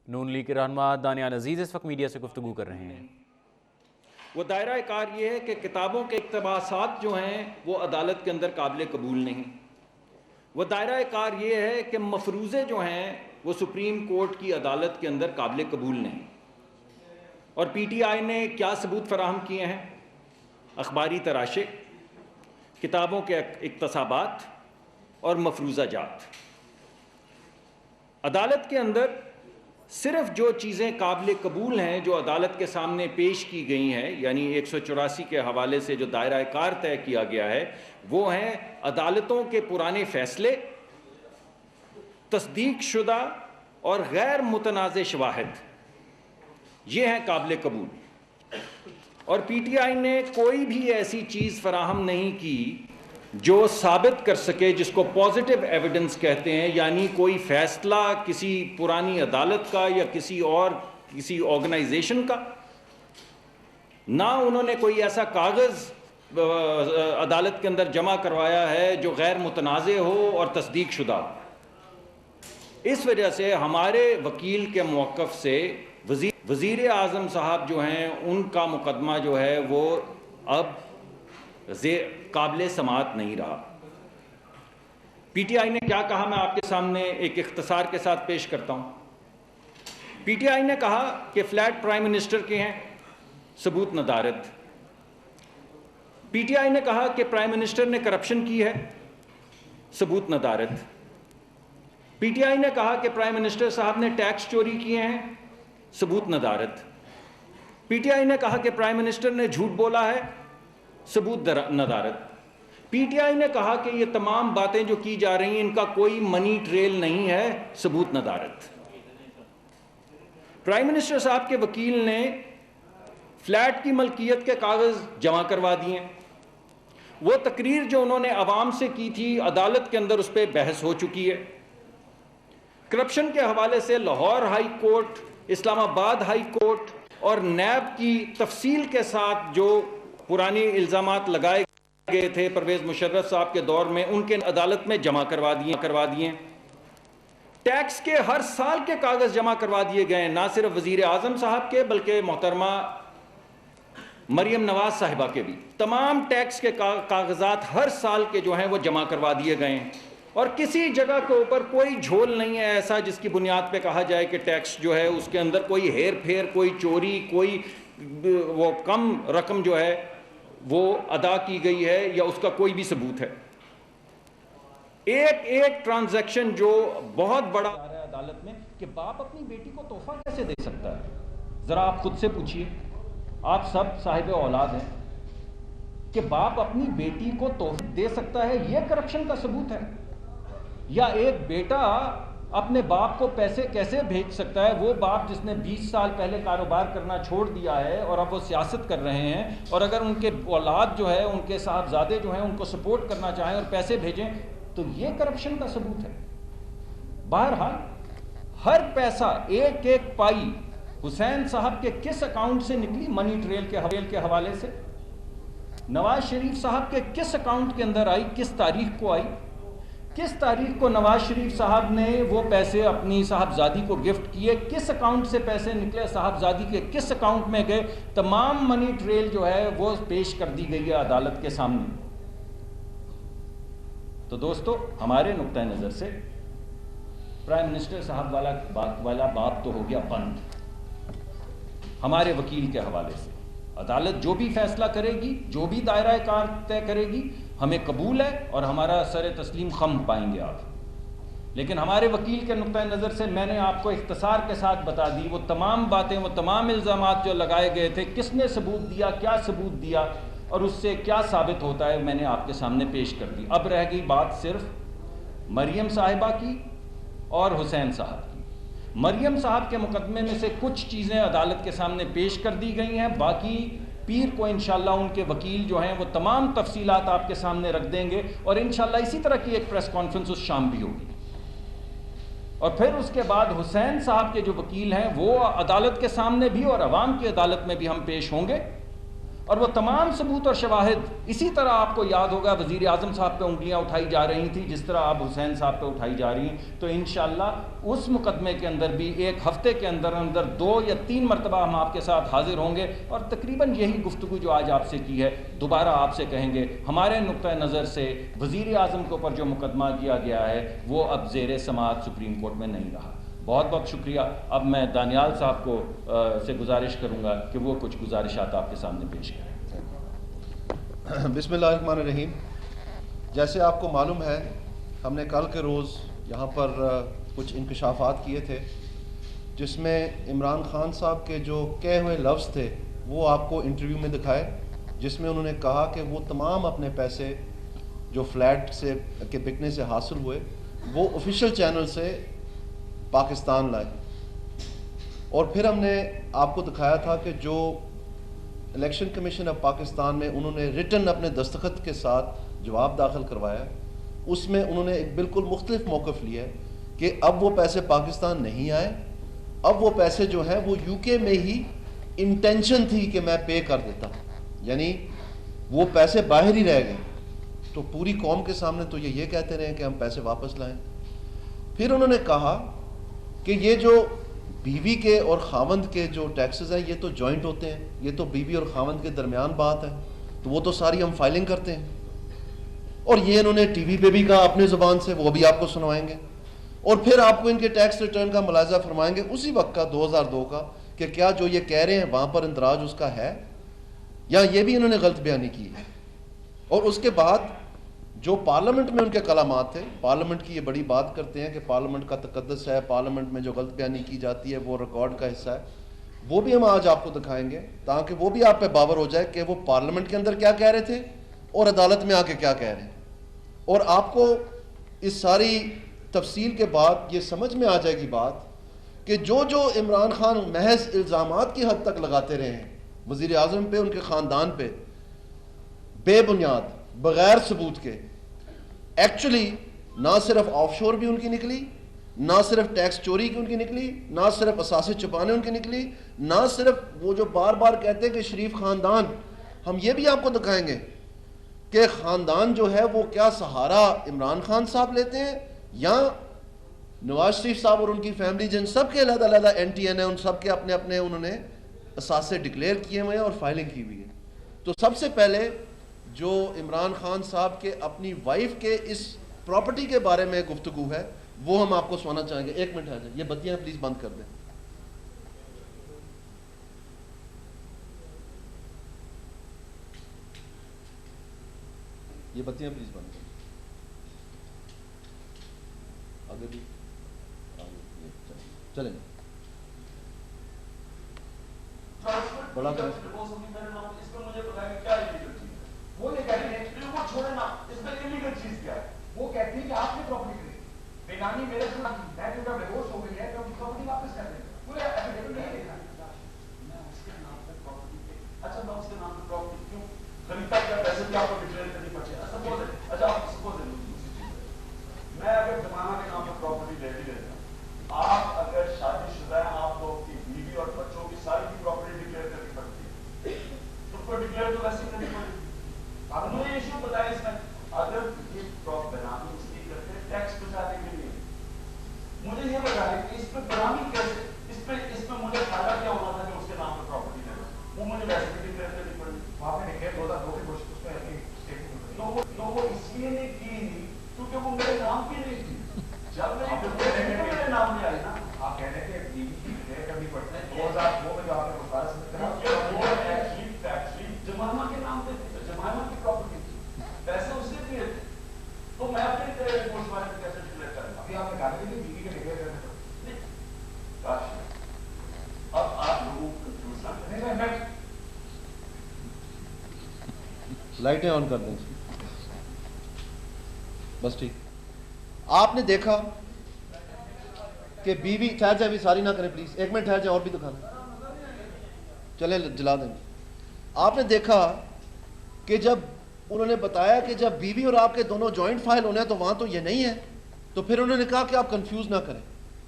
نون league کے رہنما دانیال عزیز اس وقت میڈیا سے گفتگو کر رہے ہیں۔ وہ دائرہ کار یہ ہے کہ کتابوں کے اقتباسات جو ہیں وہ عدالت کے اندر قابل قبول نہیں۔ وہ دائرہ کار یہ ہے کہ مفروضے جو ہیں وہ سپریم کورٹ کی عدالت کے اندر قابل قبول نہیں۔ اور پی ٹی آئی نے کیا ثبوت فراہم کیے ہیں؟ اخباری تراشے، کتابوں کے اقتباسات اور مفروضہ جات۔ عدالت کے اندر صرف جو چیزیں قابل قبول ہیں جو عدالت کے سامنے پیش کی گئی ہیں، یعنی 184 کے حوالے سے جو دائرہ کار طے کیا گیا ہے، وہ ہیں عدالتوں کے پرانے فیصلے، تصدیق شدہ اور غیر متنازع شواہد، یہ ہیں قابل قبول۔ اور پی ٹی آئی نے کوئی بھی ایسی چیز فراہم نہیں کی جو ثابت کر سکے، جس کو پازیٹیو ایویڈنس کہتے ہیں، یعنی کوئی فیصلہ کسی پرانی عدالت کا یا کسی آرگنائزیشن کا۔ نہ انہوں نے کوئی ایسا کاغذ عدالت کے اندر جمع کروایا ہے جو غیر متنازع ہو اور تصدیق شدہ ہو۔ اس وجہ سے ہمارے وکیل کے موقف سے وزیر اعظم صاحب جو ہیں ان کا مقدمہ جو ہے وہ اب قابل سماعت نہیں رہا۔ پی ٹی آئی نے کیا کہا، میں آپ کے سامنے ایک اختصار کے ساتھ پیش کرتا ہوں۔ پی ٹی آئی نے کہا کہ فلیٹ پرائم منسٹر کے ہیں، ثبوت ندارت۔ پی ٹی آئی نے کہا کہ پرائم منسٹر نے کرپشن کی ہے، ثبوت ندارت۔ پی ٹی آئی نے کہا کہ پرائم منسٹر صاحب نے ٹیکس چوری کیے ہیں، ثبوت ندارت۔ پی ٹی آئی نے کہا کہ پرائم منسٹر نے جھوٹ بولا ہے، ثبوت ندارت۔ پی ٹی آئی نے کہا کہ یہ تمام باتیں جو کی جا رہی ہیں ان کا کوئی منی ٹریل نہیں ہے، ثبوت ندارت۔ پرائم منسٹر صاحب کے وکیل نے فلیٹ کی ملکیت کے کاغذ جمع کروا دیے۔ وہ تقریر جو انہوں نے عوام سے کی تھی عدالت کے اندر اس پہ بحث ہو چکی ہے۔ کرپشن کے حوالے سے لاہور ہائی کورٹ، اسلام آباد ہائی کورٹ اور نیب کی تفصیل کے ساتھ جو پرانے الزامات لگائے گئے تھے پرویز مشرف صاحب کے دور میں، ان کے عدالت میں جمع کروا دیے۔ ٹیکس کے ہر سال کے کاغذ جمع کروا دیے گئے، نہ صرف وزیر اعظم صاحب کے بلکہ محترمہ مریم نواز صاحبہ کے بھی۔ تمام ٹیکس کے کاغذات ہر سال کے جو ہیں وہ جمع کروا دیے گئے ہیں، اور کسی جگہ کے اوپر کوئی جھول نہیں ہے ایسا جس کی بنیاد پہ کہا جائے کہ ٹیکس جو ہے اس کے اندر کوئی ہیر پھیر، کوئی چوری، کوئی وہ کم رقم جو ہے وہ ادا کی گئی ہے یا اس کا کوئی بھی ثبوت ہے۔ ایک ٹرانزیکشن جو بہت بڑا ہے عدالت میں کہ باپ اپنی بیٹی کو تحفہ کیسے دے سکتا ہے؟ ذرا آپ خود سے پوچھئے، آپ سب صاحب اولاد ہیں، کہ باپ اپنی بیٹی کو تحفہ دے سکتا ہے، یہ کرپشن کا ثبوت ہے؟ یا ایک بیٹا اپنے باپ کو پیسے کیسے بھیج سکتا ہے، وہ باپ جس نے 20 سال پہلے کاروبار کرنا چھوڑ دیا ہے اور اب وہ سیاست کر رہے ہیں، اور اگر ان کے اولاد جو ہے، ان کے صاحبزادے جو ہیں ان کو سپورٹ کرنا چاہیں اور پیسے بھیجیں تو یہ کرپشن کا ثبوت ہے۔ بہرحال ہر پیسہ، ایک پائی حسین صاحب کے کس اکاؤنٹ سے نکلی منی ٹریل کے حوالے سے، نواز شریف صاحب کے کس اکاؤنٹ کے اندر آئی، کس تاریخ کو آئی، کس تاریخ کو نواز شریف صاحب نے وہ پیسے اپنی صاحبزادی کو گفٹ کیے، کس اکاؤنٹ سے پیسے نکلے، صاحبزادی کے کس اکاؤنٹ میں گئے، تمام منی ٹریل جو ہے وہ پیش کر دی گئی ہے عدالت کے سامنے۔ تو دوستو، ہمارے نقطہ نظر سے پرائم منسٹر صاحب والا بات تو ہو گیا بند۔ ہمارے وکیل کے حوالے سے عدالت جو بھی فیصلہ کرے گی، جو بھی دائرہ کار طے کرے گی، ہمیں قبول ہے اور ہمارا سر تسلیم خم پائیں گے آپ۔ لیکن ہمارے وکیل کے نقطہ نظر سے میں نے آپ کو اختصار کے ساتھ بتا دی وہ تمام باتیں، وہ تمام الزامات جو لگائے گئے تھے، کس نے ثبوت دیا، کیا ثبوت دیا اور اس سے کیا ثابت ہوتا ہے، میں نے آپ کے سامنے پیش کر دی۔ اب رہ گئی بات صرف مریم صاحبہ کی اور حسین صاحب کی۔ مریم صاحب کے مقدمے میں سے کچھ چیزیں عدالت کے سامنے پیش کر دی گئی ہیں، باقی پیر کو انشاءاللہ ان کے وکیل جو ہیں وہ تمام تفصیلات آپ کے سامنے رکھ دیں گے، اور انشاءاللہ اسی طرح کی ایک پریس کانفرنس اس شام بھی ہوگی۔ اور پھر اس کے بعد حسین صاحب کے جو وکیل ہیں وہ عدالت کے سامنے بھی اور عوام کی عدالت میں بھی ہم پیش ہوں گے، اور وہ تمام ثبوت اور شواہد اسی طرح آپ کو یاد ہوگا وزیر اعظم صاحب پہ انگلیاں اٹھائی جا رہی تھیں جس طرح اب حسین صاحب پہ اٹھائی جا رہی ہیں. تو انشاءاللہ اس مقدمے کے اندر بھی ایک ہفتے کے اندر 2 یا 3 مرتبہ ہم آپ کے ساتھ حاضر ہوں گے اور تقریباً یہی گفتگو جو آج آپ سے کی ہے دوبارہ آپ سے کہیں گے. ہمارے نقطہ نظر سے وزیر اعظم کے اوپر جو مقدمہ کیا گیا ہے وہ اب زیر سماعت سپریم کورٹ میں نہیں رہا. بہت بہت شکریہ. اب میں دانیال صاحب کو سے گزارش کروں گا کہ وہ کچھ گزارشات آپ کے سامنے پیش کریں. بسم اللہ الرحمن الرحیم. جیسے آپ کو معلوم ہے ہم نے کل کے روز یہاں پر کچھ انکشافات کیے تھے جس میں عمران خان صاحب کے جو کہے ہوئے لفظ تھے وہ آپ کو انٹرویو میں دکھائے, جس میں انہوں نے کہا کہ وہ تمام اپنے پیسے جو فلیٹ سے کے بکنے سے حاصل ہوئے وہ آفیشیل چینل سے پاکستان لائے. اور پھر ہم نے آپ کو دکھایا تھا کہ جو الیکشن کمیشن آف پاکستان میں انہوں نے ریٹن اپنے دستخط کے ساتھ جواب داخل کروایا, اس میں انہوں نے ایک بالکل مختلف موقف لیا ہے کہ اب وہ پیسے پاکستان نہیں آئے, اب وہ پیسے جو ہیں وہ یو کے میں ہی انٹینشن تھی کہ میں پے کر دیتا, یعنی وہ پیسے باہر ہی رہ گئے. تو پوری قوم کے سامنے تو یہ کہتے رہے کہ ہم پیسے واپس لائیں. پھر انہوں نے کہا کہ یہ جو بیوی کے اور خاوند کے جو ٹیکسز ہیں یہ تو جوائنٹ ہوتے ہیں, یہ تو بیوی اور خاوند کے درمیان بات ہے, تو وہ تو ساری ہم فائلنگ کرتے ہیں. اور یہ انہوں نے ٹی وی پہ بھی کہا اپنے زبان سے, وہ بھی آپ کو سنوائیں گے. اور پھر آپ کو ان کے ٹیکس ریٹرن کا ملاحظہ فرمائیں گے اسی وقت کا 2002 کا کہ کیا جو یہ کہہ رہے ہیں وہاں پر اندراج اس کا ہے یا یہ بھی انہوں نے غلط بیانی کی ہے. اور اس کے بعد جو پارلیمنٹ میں ان کے کلامات تھے, پارلیمنٹ کی یہ بڑی بات کرتے ہیں کہ پارلیمنٹ کا تقدس ہے, پارلیمنٹ میں جو غلط بیانی کی جاتی ہے وہ ریکارڈ کا حصہ ہے, وہ بھی ہم آج آپ کو دکھائیں گے تاکہ وہ بھی آپ پہ باور ہو جائے کہ وہ پارلیمنٹ کے اندر کیا کہہ رہے تھے اور عدالت میں آ کے کیا کہہ رہے ہیں. اور آپ کو اس ساری تفصیل کے بعد یہ سمجھ میں آ جائے گی بات کہ جو عمران خان محض الزامات کی حد تک لگاتے رہے ہیں وزیر اعظم پہ, ان کے خاندان پہ, بے بنیاد بغیر ثبوت کے, ایکچولی نہ صرف آف شور بھی ان کی نکلی, نہ صرف ٹیکس چوری کی ان کی نکلی, نہ صرف اثاثے چھپانے ان کی نکلی, نہ صرف وہ جو بار بار کہتے ہیں کہ شریف خاندان, ہم یہ بھی آپ کو دکھائیں گے کہ خاندان جو ہے وہ کیا سہارا عمران خان صاحب لیتے ہیں یا نواز شریف صاحب اور ان کی فیملی جن سب کے علیحدہ علیحدہ این ٹی این ہے, ان سب کے اپنے اپنے انہوں نے اثاثے ڈکلیئر کیے ہوئے ہیں اور فائلنگ کی ہوئی ہے. تو سب سے پہلے جو عمران خان صاحب کے اپنی وائف کے اس پراپرٹی کے بارے میں گفتگو ہے وہ ہم آپ کو سنانا چاہیں گے. ایک منٹ ہے جائیں, یہ بتیاں پلیز بند کر دیں. یہ بتیاں پلیز بند کر دیں. آگے بھی چلیں بڑا وہ یہ کہتے ہیں کہ وہ چھوڑے نا, اس میں انلیگل چیز کیا ہے. وہ کہتی ہے کہ آپ کی پراپرٹی خریدی, بیگانی میرے سے میں کیونکہ ڈیورس ہو گئی ہے تو پراپرٹی واپس کر دیں. پورے ایفیڈیوٹ نہیں دیکھا میں اس کے نام پہ پراپرٹی پہ, اچھا میں اس کے نام پہ پراپرٹی کیوں خریدتا کیا پیسے بھی آپ کو ڈکلیئر کرنی پڑتی ہے. سپوز ہے, اچھا آپ سپوز ہے میں اگر زمانہ کے نام پہ پراپرٹی لے بھی لیتا ہوں, آپ اگر شادی شدہ ہیں آپ کو اپنی بیوی اور بچوں کی ساری کی پراپرٹی ڈکلیئر کرنی پڑتی ہے, تو کو ڈکلیئر تو ویسے کرنی پڑتی ہے. اب مجھے ایشو بتائیں اس میں, اگر یہ بنامی اس کی کرتے ہیں ٹیکس بچانے کے لیے, مجھے یہ بتائیں کہ اس پہ بنامی کیسے, اس پہ مجھے فائدہ کیا ہونا تھا کہ اس کے نام پہ پراپرٹی لینا, وہ مجھے ویسے بھی ڈکلیئر کرنی پڑی. وہاں پہ ڈکلیئر 2002 کی کوشش اس میں اپنی اسٹیٹمنٹ وہ اس لیے نہیں کی نہیں کیونکہ وہ میرے نام کی نہیں تھی. جب میرے نام میں آئی نا, آپ کہتے ہیں کہ بیوی کی ڈکلیئر کرنی پڑتی ہے 2002 میں جو آپ نے گزارا سمجھ جمائمہ کے نام پہ تھی, جمائمہ کی پراپرٹی تھی, پیسے اس نے دیے تھے, تو میں اپنے پوسٹ مارٹم کیسے ڈکلیئر کروں. ابھی آپ نے کہا کہ بیوی کے ڈکلیئر کرنے پڑتے نہیں. اب آپ لوگوں کو کنفیوز نہ کریں. لائٹیں آن کر دیں بس ٹھیک. آپ نے دیکھا کہ بیوی, ٹھہر جائے, ابھی ساری نہ کریں پلیز, ایک منٹ ٹھہر جائے اور بھی دکھانا, چلیں جلا دیں. آپ نے دیکھا کہ جب انہوں نے بتایا کہ جب بیوی اور آپ کے دونوں جوائنٹ فائل ہونے ہیں تو وہاں تو یہ نہیں ہے, تو پھر انہوں نے کہا کہ آپ کنفیوز نہ کریں.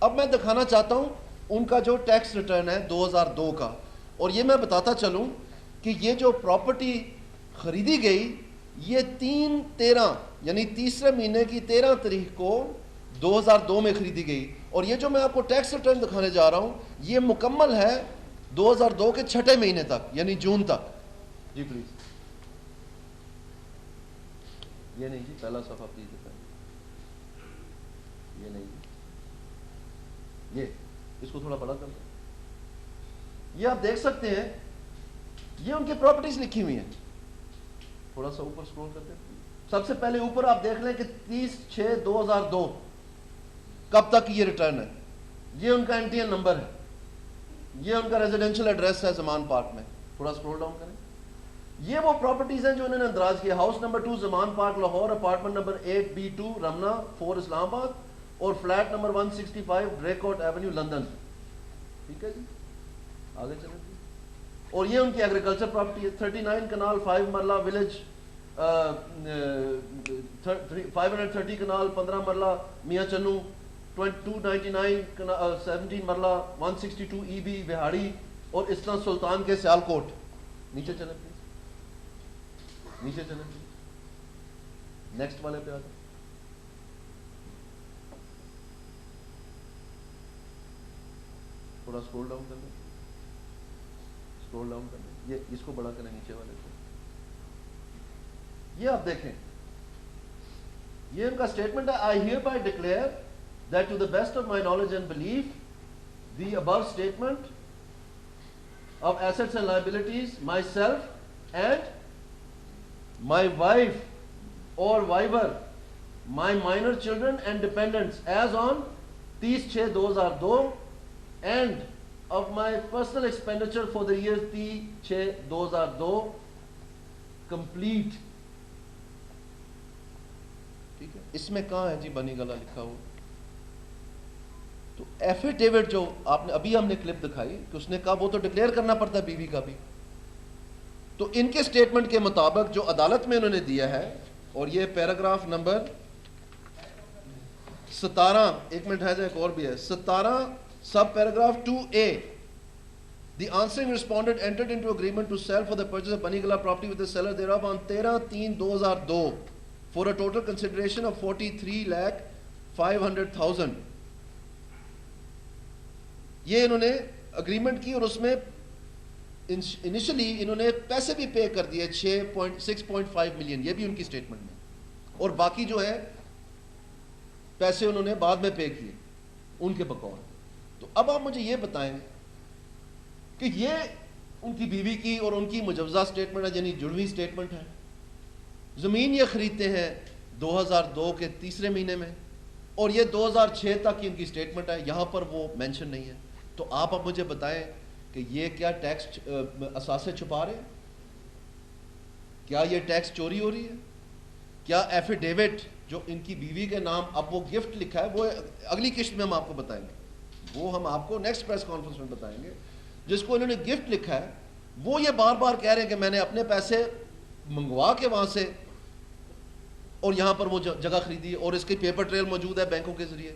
اب میں دکھانا چاہتا ہوں ان کا جو ٹیکس ریٹرن ہے 2002 کا, اور یہ میں بتاتا چلوں کہ یہ جو پراپرٹی خریدی گئی یہ 3/13 یعنی تیسرے مہینے کی 13 تاریخ کو 2002 میں خریدی گئی, اور یہ جو میں آپ کو ٹیکس ریٹرن دکھانے جا رہا ہوں یہ مکمل ہے 2002 کے 6 مہینے تک یعنی جون تک. جی پلیز, یہ نہیں جی, پہلا صفحہ پلیز دکھائیں. یہ نہیں جی, یہ اس کو تھوڑا بڑا کر دیں. یہ آپ دیکھ سکتے ہیں یہ ان کی پراپرٹیز لکھی ہوئی ہیں. تھوڑا سا اوپر سکرول کرتے ہیں. سب سے پہلے اوپر آپ دیکھ لیں کہ 30/6/2002 کب تک یہ ریٹرن ہے. یہ ان کا NTN نمبر ہے, یہ ان کا ریزیڈینشل ایڈریس ہے زمان پارک میں. تھوڑا سکرول ڈاؤن کریں. یہ وہ پراپرٹیز ہیں جو انہوں نے اندراج کیا. House number 2 Zaman park Lahore, apartment number 8B2 Ramna 4 Islamabad, اور flat number 165 Draycott avenue London. ٹھیک ہے جی, آگے چلیں. اور یہ ان کی ایگریکلچر پراپرٹی ہے. 39 کنال 5 مرلہ ولیج, 530 کنال 15 مرلہ میاں چنو, 299 17 مرلہ 162 EB وہاڑی, اور اس طرح سلطان کے سیال کوٹ. نیچے چلیں پلیز, نیچے چلیں پلیز, نیکسٹ والے پہ آ جائیں. تھوڑا سکرول ڈاؤن کر لیں, سکرول ڈاؤن کر لیں. یہ اس کو بڑا کریں نیچے والے کو. یہ آپ دیکھیں, یہ ان کا اسٹیٹمنٹ ہے. I hereby declare that to the best of my knowledge and belief the above statement of assets and liabilities myself and my wife or waiver, my minor children and dependents as on 30/6/2002 and of my personal expenditure for the year 30/6/2002 complete. ٹھیک ہے, اس میں کہاں ہے جی بنی گلا لکھا ہو؟ تو affidavit جو آپ نے ابھی ہم نے کلپ دکھائی کہ اس نے کہا وہ تو ڈکلیئر کرنا پڑتا ہے بیوی کا بھی. تو ان کے سٹیٹمنٹ کے مطابق جو عدالت میں انہوں نے دیا ہے, اور یہ پیراگراف نمبر 17, ایک منٹ ہے, ایک اور بھی ہے, 17 sub paragraph 2A, the answering respondent entered into agreement to sell for the purchase of Banigala property with the seller thereof on 13/3/2002 for a total consideration of 43,500,000. یہ انہوں نے اگریمنٹ کی, اور اس میں انیشلی انہوں نے پیسے بھی پے کر دیے 6.5 ملین, یہ بھی ان کی سٹیٹمنٹ میں, اور باقی جو ہے پیسے انہوں نے بعد میں پے کیے ان کے بقول. تو اب آپ مجھے یہ بتائیں کہ یہ ان کی بیوی کی اور ان کی مجوزہ سٹیٹمنٹ ہے, یعنی جڑوی سٹیٹمنٹ ہے. زمین یہ خریدتے ہیں 2002 کے تیسرے مہینے میں, اور یہ 2006 تک کی ان کی سٹیٹمنٹ ہے, یہاں پر وہ مینشن نہیں ہے. تو آپ اب مجھے بتائیں کہ یہ کیا ٹیکس اثاثے چھپا رہے ہیں؟ کیا یہ ٹیکس چوری ہو رہی ہے؟ کیا ایفیڈیوٹ جو ان کی بیوی کے نام اب وہ گفٹ لکھا ہے, وہ اگلی قسط میں ہم آپ کو بتائیں گے, وہ ہم آپ کو نیکسٹ پریس کانفرنس میں بتائیں گے. جس کو انہوں نے گفٹ لکھا ہے وہ یہ بار بار کہہ رہے ہیں کہ میں نے اپنے پیسے منگوا کے وہاں سے اور یہاں پر وہ جگہ خریدی, اور اس کی پیپر ٹریل موجود ہے بینکوں کے ذریعے.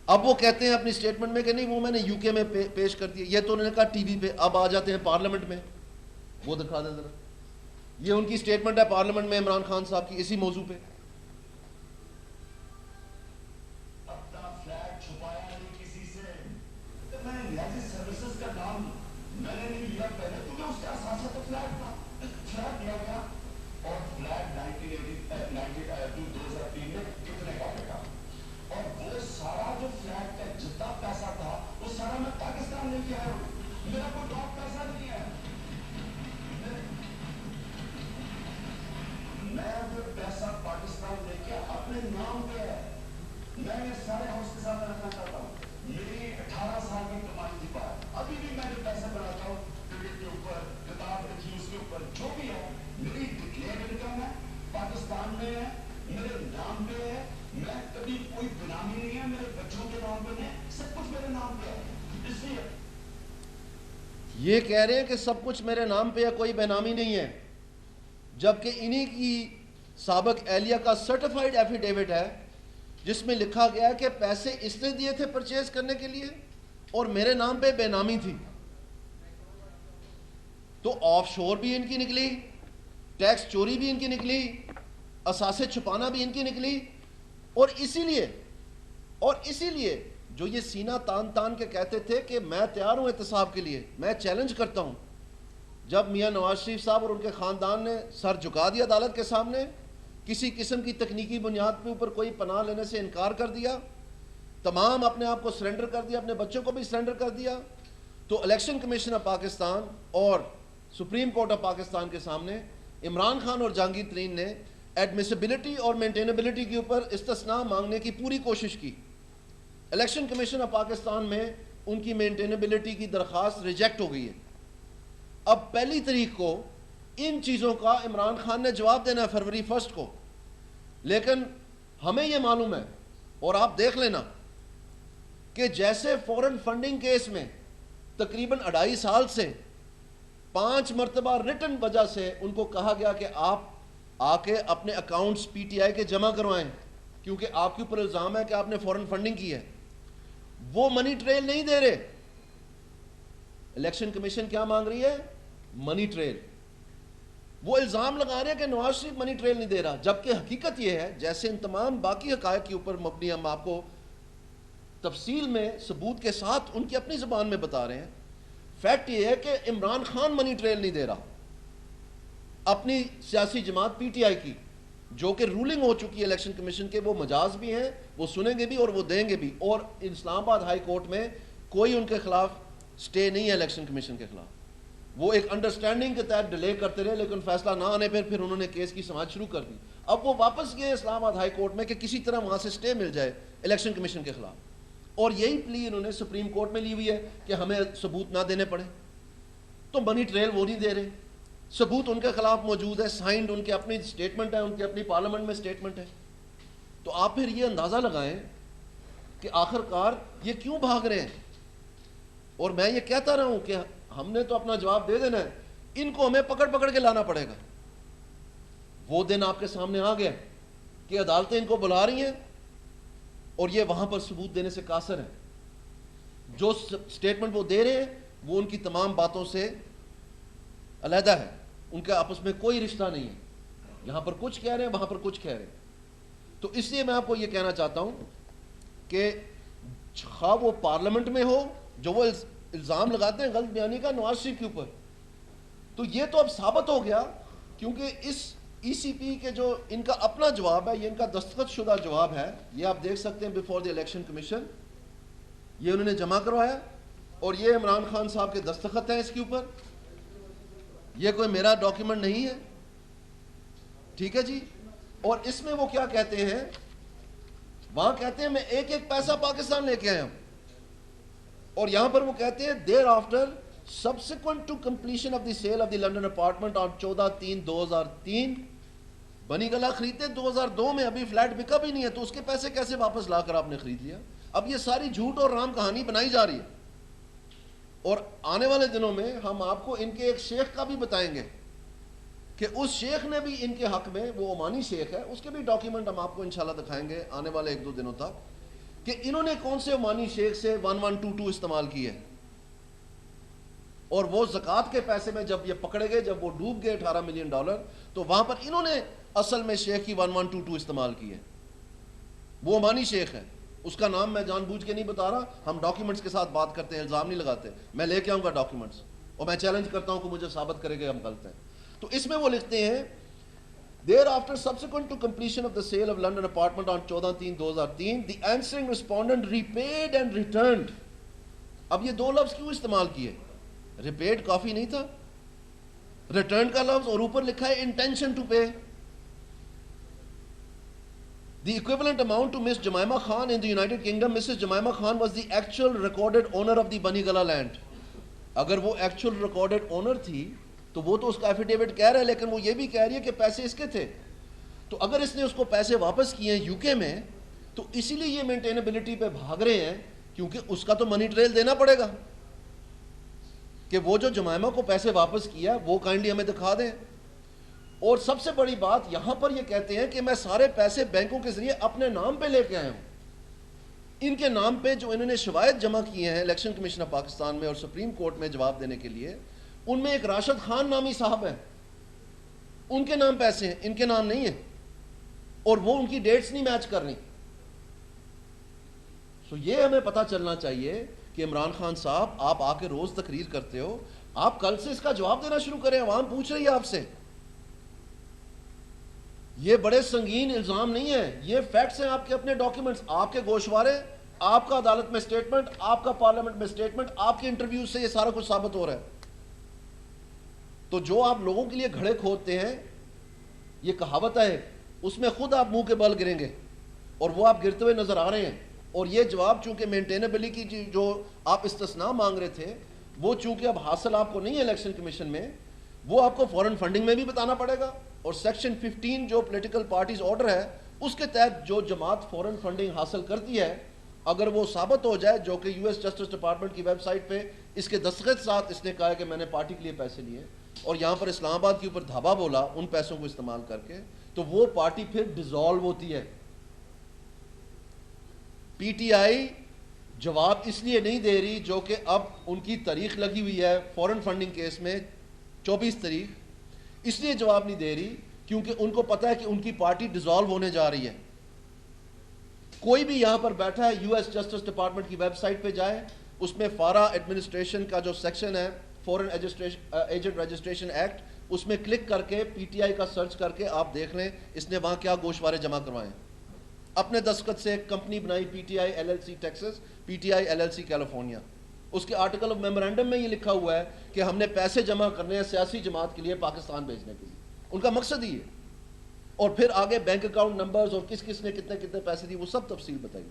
اب وہ کہتے ہیں اپنی سٹیٹمنٹ میں کہ نہیں وہ میں نے UK میں پیش کر دیا. یہ تو انہوں نے کہا ٹی وی پہ, اب آ جاتے ہیں پارلیمنٹ میں, وہ دکھا دیں ذرا. یہ ان کی سٹیٹمنٹ ہے پارلیمنٹ میں عمران خان صاحب کی اسی موضوع پہ. اپنا فلیٹ چھپایا نہیں کسی سے, میں نے نیازی سروسز کا نام میں نے نہیں لیا پہلے, کیونکہ اس کا اثاثہ تو فلیٹ تھا, فلیٹ لیا گیا, اور فلیٹ 2003 میں کتنے کا بکا, اور وہ سارا جو فلیٹ کا جتنا پیسہ تھا وہ سارا میں پاکستان لے کے آیا ہوں, میرا کوئی ڈاک پیسہ نہیں ہے. میں وہ پیسہ پاکستان لے کے اپنے نام پہ ہے, میں یہ سارے ہاؤس کے ساتھ رکھنا چاہتا ہوں. میری 18 سال کی کمائی تھی باہر, ابھی بھی میں جو پیسے بناتا ہوں کریڈٹ کے اوپر, کتاب رکھی اس کے اوپر, جو بھی ہے میری ڈکلیئر انکم ہے, پاکستان میں ہے, میرے نام پہ ہے, میں کبھی کوئی بنامی نہیں ہے, میرے بچوں کے نام پہ نہیں, سب کچھ میرے نام پہ ہے. اس لیے یہ کہہ رہے ہیں کہ سب کچھ میرے نام پہ ہے, کوئی بینامی نہیں ہے, جبکہ انہی کی سابق اہلیہ کا سرٹیفائیڈ ایفیڈیوٹ ہے جس میں لکھا گیا ہے کہ پیسے اس نے دیے تھے پرچیز کرنے کے لیے اور میرے نام پہ بے نامی تھی. تو آف شور بھی ان کی نکلی, ٹیکس چوری بھی ان کی نکلی, اثاثے چھپانا بھی ان کی نکلی. اور اسی لیے جو یہ سینہ تان تان کے کہتے تھے کہ میں تیار ہوں احتساب کے لیے, میں چیلنج کرتا ہوں, جب میاں نواز شریف صاحب اور ان کے خاندان نے سر جھکا دیا عدالت کے سامنے, کسی قسم کی تکنیکی بنیاد کے اوپر کوئی پناہ لینے سے انکار کر دیا, تمام اپنے آپ کو سرنڈر کر دیا, اپنے بچوں کو بھی سرنڈر کر دیا, تو الیکشن کمیشن آف پاکستان اور سپریم کورٹ آف پاکستان کے سامنے عمران خان اور جہانگیر ترین نے ایڈمیسیبلٹی اور مینٹینیبلٹی کے اوپر استثناء مانگنے کی پوری کوشش کی. الیکشن کمیشن آف پاکستان میں ان کی مینٹینیبلٹی کی درخواست ریجیکٹ ہو گئی ہے. اب 1 تاریخ کو ان چیزوں کا عمران خان نے جواب دینا ہے, فروری 1 کو. لیکن ہمیں یہ معلوم ہے, اور آپ دیکھ لینا, کہ جیسے فورن فنڈنگ کیس میں تقریباً 2.5 سال سے 5 مرتبہ ریٹن وجہ سے ان کو کہا گیا کہ آپ آ کے اپنے اکاؤنٹس پی ٹی آئی کے جمع کروائیں کیونکہ آپ کے اوپر الزام ہے کہ آپ نے فورن فنڈنگ کی ہے, وہ منی ٹریل نہیں دے رہے. الیکشن کمیشن کیا مانگ رہی ہے؟ Money trail. وہ الزام لگا رہے ہیں کہ نواز شریف منی ٹریل نہیں دے رہا, جبکہ حقیقت یہ ہے, جیسے ان تمام باقی حقائق کے اوپر مبنی ہم آپ کو تفصیل میں ثبوت کے ساتھ ان کی اپنی زبان میں بتا رہے ہیں, فیکٹ یہ ہے کہ عمران خان منی ٹریل نہیں دے رہا. اپنی سیاسی جماعت پی ٹی آئی کی, جو کہ رولنگ ہو چکی ہے الیکشن کمیشن کے, وہ مجاز بھی ہیں, وہ سنیں گے بھی اور وہ دیں گے بھی, اور اسلام آباد ہائی کورٹ میں کوئی ان کے خلاف سٹے نہیں ہے الیکشن کمیشن کے خلاف. وہ ایک انڈرسٹینڈنگ کے تحت ڈیلے کرتے رہے, لیکن فیصلہ نہ آنے پر پھر انہوں نے کیس کی سماعت شروع کر دی. اب وہ واپس گئے اسلام آباد ہائی کورٹ میں کہ کسی طرح وہاں سے سٹے مل جائے الیکشن کمیشن کے خلاف, اور یہی پلی انہوں نے سپریم کورٹ میں لی ہوئی ہے کہ ہمیں ثبوت نہ دینے پڑے. تو منی ٹریل وہ نہیں دے رہے, ثبوت ان کے خلاف موجود ہے, سائنڈ ان کے اپنی سٹیٹمنٹ ہے, ان کی اپنی پارلیمنٹ میں سٹیٹمنٹ ہے. تو آپ پھر یہ اندازہ لگائیں کہ آخر کار یہ کیوں بھاگ رہے ہیں. اور میں یہ کہتا رہا ہوں کہ ہم نے تو اپنا جواب دے دینا ہے, ان کو ہمیں پکڑ پکڑ کے لانا پڑے گا. وہ دن آپ کے سامنے آ گیا کہ عدالتیں ان کو بلا رہی ہیں اور یہ وہاں پر ثبوت دینے سے قاصر ہیں. جو سٹیٹمنٹ وہ دے رہے ہیں وہ ان کی تمام باتوں سے علیحدہ ہے, ان کے آپس میں کوئی رشتہ نہیں ہے. یہاں پر کچھ کہہ رہے ہیں, وہاں پر کچھ کہہ رہے ہیں. تو اس لیے میں آپ کو یہ کہنا چاہتا ہوں کہ خواہ وہ پارلیمنٹ میں ہو, جو وہ الزام لگاتے ہیں غلط بیانی کا نواز شریف کے اوپر, تو یہ تو اب ثابت ہو گیا, کیونکہ اس ای سی پی کے جو ان کا اپنا جواب ہے, یہ ان کا دستخط شدہ جواب ہے, یہ آپ دیکھ سکتے ہیں بیفور دی الیکشن کمیشن, یہ انہوں نے جمع کروایا, اور یہ عمران خان صاحب کے دستخط ہیں اس کے اوپر. یہ کوئی میرا ڈاکیومنٹ نہیں ہے, ٹھیک ہے جی. اور اس میں وہ کیا کہتے ہیں, وہاں کہتے ہیں میں ایک ایک پیسہ پاکستان لے کے آیا ہوں, اور یہاں پر وہ کہتے ہیں there after subsequent to completion of the sale of the London apartment on 14/3/2003. Bani گلا خریدتے 2002 میں, ابھی فلیٹ بکا بھی نہیں ہے, تو اس کے پیسے کیسے واپس لا کر آپ نے خرید لیا؟ اب یہ ساری جھوٹ اور رام کہانی بنائی جا رہی ہے. اور آنے والے دنوں میں ہم آپ کو ان کے ایک شیخ کا بھی بتائیں گے کہ اس شیخ نے بھی ان کے حق میں, وہ عمانی شیخ ہے, اس کے بھی ڈاکیومنٹ ہم آپ کو انشاءاللہ دکھائیں گے آنے والے 1-2 دنوں تک, کہ انہوں نے کون سے عمانی شیخ سے 1122 استعمال کی ہے. اور وہ زکوٰۃ کے پیسے میں جب یہ پکڑے گئے, جب وہ ڈوب گئے $18 ملین, تو وہاں پر انہوں نے اصل میں شیخ کی 1122 استعمال کی ہے. وہ عمانی شیخ ہے, اس کا نام میں جان بوجھ کے نہیں بتا رہا, ہم ڈاکیومنٹس کے ساتھ بات کرتے ہیں, الزام نہیں لگاتے. میں لے کے آؤں گا ڈاکیومنٹس, اور میں چیلنج کرتا ہوں کہ مجھے ثابت کرے گا ہم غلط ہیں. تو اس میں وہ لکھتے ہیں thereafter subsequent to completion of the sale of London apartment on 14/3/2003 the answering respondent repaid and returned. اب یہ 2 لفظ کیوں استعمال کیے؟ ریپیڈ کافی نہیں تھا, ریٹرن کا لفظ, اور اوپر لکھا ہے intention to pay. The equivalent amount to Miss Jemima Khan in the United Kingdom. Mrs. Jemima Khan was the actual recorded owner of the Bani Gala land. اگر وہ actual recorded owner تھی تو وہ تو اس کا ایفیڈیوٹ کہہ رہا ہے, لیکن وہ یہ بھی کہہ رہی ہے کہ پیسے اس کے تھے. تو اگر اس نے اس کو پیسے واپس کیے ہیں UK میں, تو اسی لیے یہ مینٹینیبلٹی پہ بھاگ رہے ہیں, کیونکہ اس کا تو منی ٹریل دینا پڑے گا کہ وہ جو جمائمہ کو پیسے واپس کیا وہ کائنڈلی ہمیں دکھا دیں. اور سب سے بڑی بات یہاں پر یہ کہتے ہیں کہ میں سارے پیسے بینکوں کے ذریعے اپنے نام پہ لے کے آیا ہوں. ان کے نام پہ جو انہوں نے شواہد جمع کیے ہیں الیکشن کمیشن آف پاکستان میں اور سپریم کورٹ میں جواب دینے کے لیے, ان میں ایک راشد خان نامی صاحب ہے، ان کے نام پیسے ہیں، ان کے نام نہیں ہیں، اور وہ ان کی ڈیٹس نہیں میچ کرنی. سو یہ ہمیں پتہ چلنا چاہیے کہ عمران خان صاحب آپ آ کے روز تقریر کرتے ہو، آپ کل سے اس کا جواب دینا شروع کریں. عوام پوچھ رہی ہے آپ سے. یہ بڑے سنگین الزام نہیں ہیں، یہ فیکٹس ہیں، آپ کے اپنے ڈاکیومنٹس، آپ کے گوشوارے، آپ کا عدالت میں سٹیٹمنٹ، آپ کا پارلیمنٹ میں سٹیٹمنٹ، آپ کے انٹرویو سے یہ سارا کچھ ثابت ہو رہا ہے. تو جو آپ لوگوں کے لیے گھڑے کھودتے ہیں، یہ کہاوت ہے، اس میں خود آپ منہ کے بل گریں گے، اور وہ آپ گرتے ہوئے نظر آ رہے ہیں. اور یہ جواب چونکہ مینٹینیبلی کی جو آپ استثناء مانگ رہے تھے، وہ چونکہ اب حاصل آپ کو نہیں ہے الیکشن کمیشن میں، وہ آپ کو فورن فنڈنگ میں بھی بتانا پڑے گا. اور سیکشن 15 جو پولیٹیکل پارٹیز آرڈر ہے، اس کے تحت جو جماعت فورن فنڈنگ حاصل کرتی ہے، اگر وہ ثابت ہو جائے، جو کہ یو ایس جسٹس ڈپارٹمنٹ کی ویب سائٹ پہ اس کے دستخط ساتھ اس نے کہا ہے کہ میں نے پارٹی کے لیے پیسے لیے، اور یہاں پر اسلام آباد کے اوپر دھابا بولا ان پیسوں کو استعمال کر کے، تو وہ پارٹی پھر ڈیزالو ہوتی ہے. پی ٹی آئی جواب اس لیے نہیں دے رہی، جو کہ اب ان کی تاریخ لگی ہوئی ہے فورن فنڈنگ کیس میں 24 تاریخ، اس لیے جواب نہیں دے رہی کیونکہ ان کو پتہ ہے کہ ان کی پارٹی ڈیزالو ہونے جا رہی ہے. کوئی بھی یہاں پر بیٹھا ہے، یو ایس جسٹس ڈپارٹمنٹ کی ویب سائٹ پہ جائے، اس میں فارا ایڈمنسٹریشن کا جو سیکشن ہے، فورن ایجنٹ رجسٹریشن ایکٹ، اس میں کلک کر کے پی ٹی آئی کا سرچ کر کے آپ دیکھ لیں اس نے وہاں کیا گوشوارے جمع کروائے. اپنے دستخط سے ایک کمپنی بنائی، P T I L L C Texas, P T I L L C California. اس کے آرٹیکل آف میمورینڈم میں یہ لکھا ہوا ہے کہ ہم نے پیسے جمع کرنے ہیں سیاسی جماعت کے لیے پاکستان بھیجنے کے لیے. ان کا مقصد ہی ہے. اور پھر آگے بینک اکاؤنٹ نمبرز اور کس کس نے کتنے کتنے پیسے دیے وہ سب تفصیل بتائی.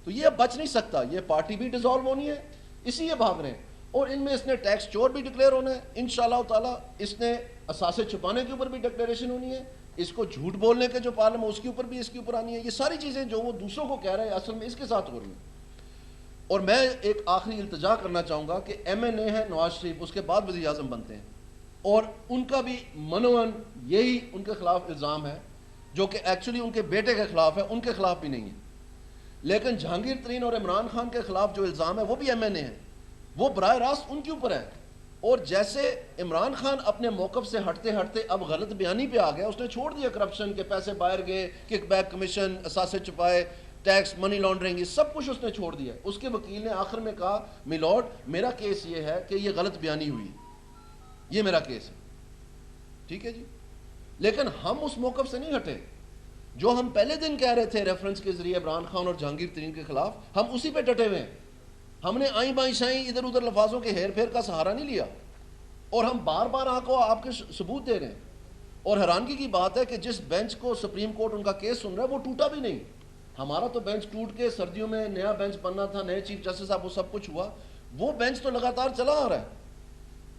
تو یہ اب بچ نہیں سکتا، یہ پارٹی بھی ڈیزالو ہونی ہے، اسی لیے بھاگ رہے ہیں. اور ان میں اس نے ٹیکس چور بھی ڈکلیئر ہونا ہے انشاءاللہ تعالیٰ. اس نے اثاثے چھپانے کے اوپر بھی ڈکلیریشن ہونی ہے، اس کو جھوٹ بولنے کے جو پارلیمنٹ اس کے اوپر بھی اس کے اوپر آنی ہے. یہ ساری چیزیں جو وہ دوسروں کو کہہ رہے ہیں اصل میں اس کے ساتھ ہو رہی ہیں. اور میں ایک آخری التجا کرنا چاہوں گا کہ ایم این اے ہے نواز شریف، اس کے بعد وزیر اعظم بنتے ہیں، اور ان کا بھی منون یہی ان کے خلاف الزام ہے، جو کہ ایکچولی ان کے بیٹے کے خلاف ہے، ان کے خلاف بھی نہیں ہے. لیکن جہانگیر ترین اور عمران خان کے خلاف جو الزام ہے وہ بھی ایم این اے ہے، وہ براہ راست ان کے اوپر ہے. اور جیسے عمران خان اپنے موقف سے ہٹتے ہٹتے اب غلط بیانی پہ آ گیا، اس نے چھوڑ دیا کرپشن کے پیسے باہر گئے، کک بیک کمیشن، اثاثے چھپائے، ٹیکس، منی لانڈرنگ، یہ سب کچھ اس نے چھوڑ دیا. اس کے وکیل نے آخر میں کہا میلارڈ میرا کیس یہ ہے کہ یہ غلط بیانی ہوئی، یہ میرا کیس ہے. ٹھیک ہے جی. لیکن ہم اس موقف سے نہیں ہٹے. جو ہم پہلے دن کہہ رہے تھے ریفرنس کے ذریعے عمران خان اور جہانگیر ترین کے خلاف، ہم اسی پہ ڈٹے ہوئے ہیں. ہم نے آئیں بائیں شائیں ادھر ادھر لفاظوں کے ہیر پھیر کا سہارا نہیں لیا، اور ہم بار بار آپ کے ثبوت دے رہے ہیں. اور حیرانگی کی بات ہے کہ جس بینچ کو سپریم کورٹ ان کا کیس سن رہا ہے وہ ٹوٹا بھی نہیں. ہمارا تو بینچ ٹوٹ کے سردیوں میں نیا بینچ بننا تھا، نئے چیف جسٹس صاحب، وہ سب کچھ ہوا، وہ بینچ تو لگاتار چلا آ رہا ہے.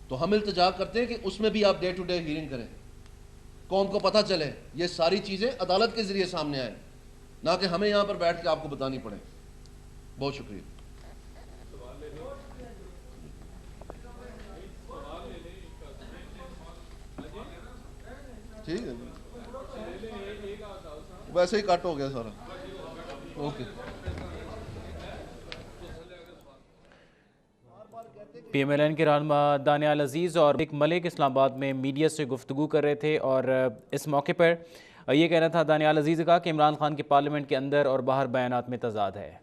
تو ہم التجا کرتے ہیں کہ اس میں بھی آپ ڈے ٹو ڈے ہیئرنگ کریں، قوم کو پتہ چلے، یہ ساری چیزیں عدالت کے ذریعے سامنے آئیں، نہ کہ ہمیں یہاں پر بیٹھ کے آپ کو بتانی پڑے. بہت شکریہ. ٹھیک ہے، ویسے ہی کٹ ہو گیا سارا. اوکے. پی ایم ایل این کے رہنما دانیال عزیز اور ایک ملک اسلام آباد میں میڈیا سے گفتگو کر رہے تھے، اور اس موقع پر یہ کہنا تھا دانیال عزیز کا کہ عمران خان کے پارلیمنٹ کے اندر اور باہر بیانات میں تضاد ہے.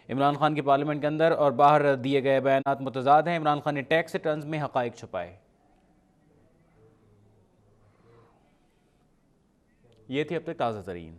عمران خان کے پارلیمنٹ کے اندر اور باہر دیے گئے بیانات متضاد ہیں. عمران خان نے ٹیکس ریٹرنز میں حقائق چھپائے. یہ تھی اب تک تازہ ترین